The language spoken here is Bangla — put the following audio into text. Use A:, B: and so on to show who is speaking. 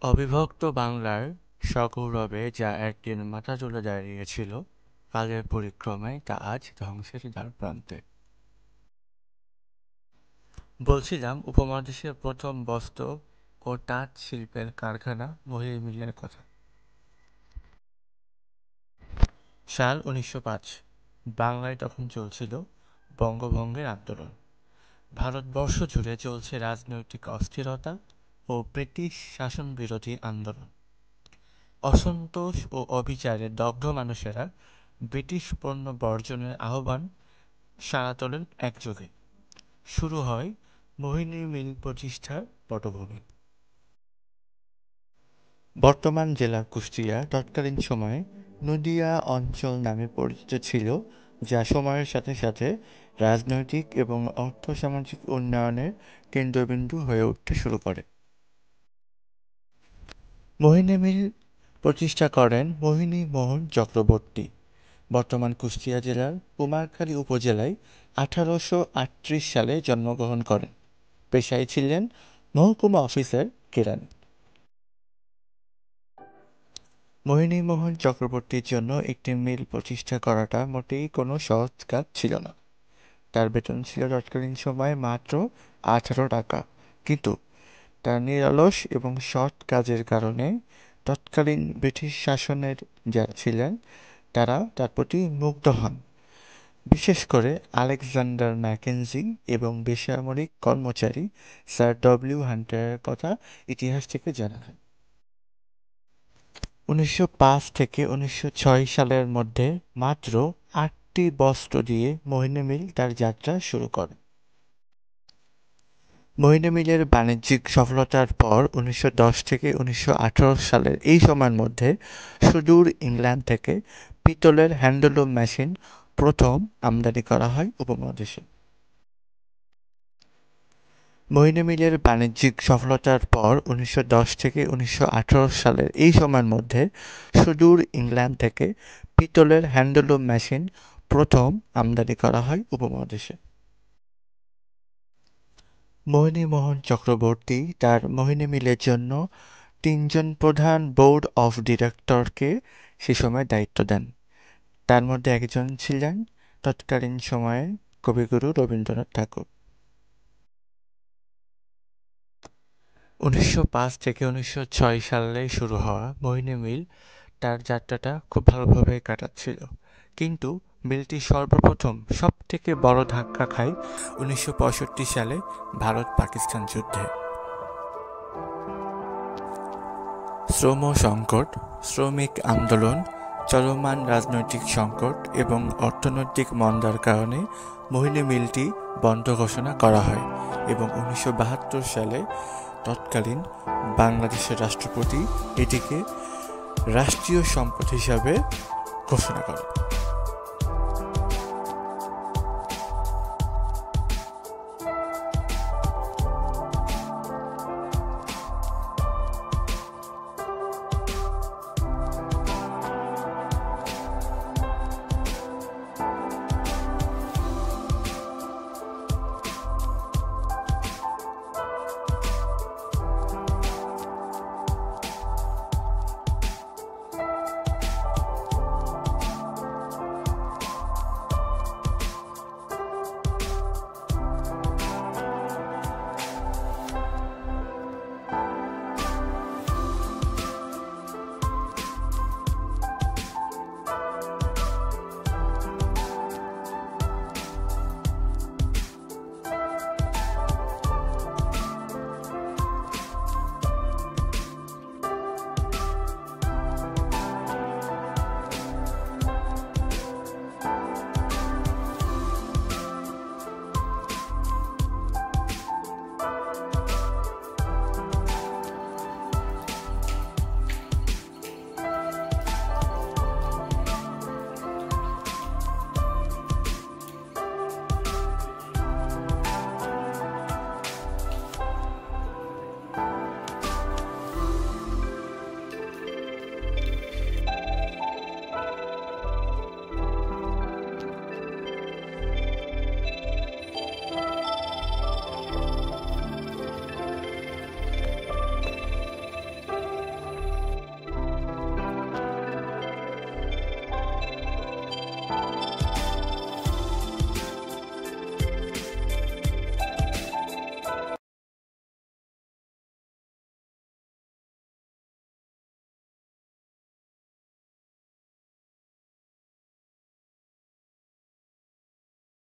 A: অবিভক্ত বাংলার সগৌরবে যা একদিন মাথা তুলে দাঁড়িয়েছিল, কালের পরিক্রমায় তা আজ ধ্বংসের দ্বারপ্রান্তে। বলছিলাম উপমহাদেশের প্রথম বস্ত্র ও তাঁত শিল্পের কারখানা মহিমিলের কথা। সাল ১৯০৫। বাংলায় তখন চলছিল বঙ্গভঙ্গের আন্দোলন। ভারতবর্ষ জুড়ে চলছে রাজনৈতিক অস্থিরতা ও ব্রিটিশ শাসন বিরোধী আন্দোলন। অসন্তোষ ও অবিচারে দগ্ধ মানুষেরা ব্রিটিশ পণ্য বর্জনের আহ্বান সাড়া তোলেন একযোগে। শুরু হয় মোহিনী মিল প্রতিষ্ঠার পটভূমি। বর্তমান জেলা কুষ্টিয়া তৎকালীন সময়ে নদিয়া অঞ্চল নামে পরিচিত ছিল, যা সময়ের সাথে সাথে রাজনৈতিক এবং অর্থ-সামাজিক উন্নয়নের কেন্দ্রবিন্দু হয়ে উঠতে শুরু করে। মোহিনী মিল প্রতিষ্ঠা করেন মোহিনী মোহন চক্রবর্তী। বর্তমান কুষ্টিয়া জেলার কুমারখালী উপজেলায় ১৮৩৮ সালে জন্মগ্রহণ করেন। পেশায় ছিলেন মহকুমা অফিসার কেরানি। মোহিনীমোহন চক্রবর্তীর জন্য একটি মিল প্রতিষ্ঠা করাটা মোটেই কোনো সহজ কাজ ছিল না। তার বেতন ছিল তৎকালীন সময়ে মাত্র ১৮ টাকা, কিন্তু তার নিরলস এবং সৎ কাজের কারণে তৎকালীন ব্রিটিশ শাসনের যারা ছিলেন তারা তার প্রতি মুগ্ধ হন। বিশেষ করে আলেকজান্ডার ম্যাকেনজি এবং বেসামরিক কর্মচারী স্যার ডব্লিউ হান্টারের কথা ইতিহাস থেকে জানা যায়। ১৯০৫ থেকে ১৯০৬ সালের মধ্যে মাত্র ৮টি বস্ত্র দিয়ে মোহিনী মিল তার যাত্রা শুরু করে। মোহিনী মিলের বাণিজ্যিক সফলতার পর ১৯১০ থেকে ১৯১৮ সালের এই সময়ের মধ্যে সুদূর ইংল্যান্ড থেকে পিতলের হ্যান্ডলুম মেশিন প্রথম আমদানি করা হয় উপমহাদেশে। মোহিনী মিলের বাণিজ্যিক সফলতার পর ১৯১০ থেকে ১৯১৮ সালের এই সময়ের মধ্যে সুদূর ইংল্যান্ড থেকে পিতলের হ্যান্ডলুম মেশিন প্রথম আমদানি করা হয় উপমহাদেশে। মোহিনী মোহন চক্রবর্তী তার মোহিনী মিলের জন্য ৩জন প্রধান বোর্ড অফ ডিরেক্টরকে সে সময় দায়িত্ব দেন। তার মধ্যে একজন ছিলেন তৎকালীন সময়ে কবিগুরু রবীন্দ্রনাথ ঠাকুর। ১৯০৫ থেকে ১৯০৬ সালে শুরু হওয়া মোহিনী মিল তার যাত্রাটা খুব ভালোভাবে কাটাচ্ছিল, কিন্তু মিলটি সর্বপ্রথম সবথেকে বড় ধাক্কা খায় ১৯৬৫ সালে ভারত-পাকিস্তান যুদ্ধে। শ্রম সংকট, শ্রমিক আন্দোলন, চলমান রাজনৈতিক সংকট এবং অর্থনৈতিক মন্দার কারণে মোহিনী মিলটি বন্ধ ঘোষণা করা হয় এবং ১৯৭২ সালে তৎকালীন বাংলাদেশের রাষ্ট্রপতি এটিকে রাষ্ট্রীয় সম্পদ হিসাবে ঘোষণা করেন।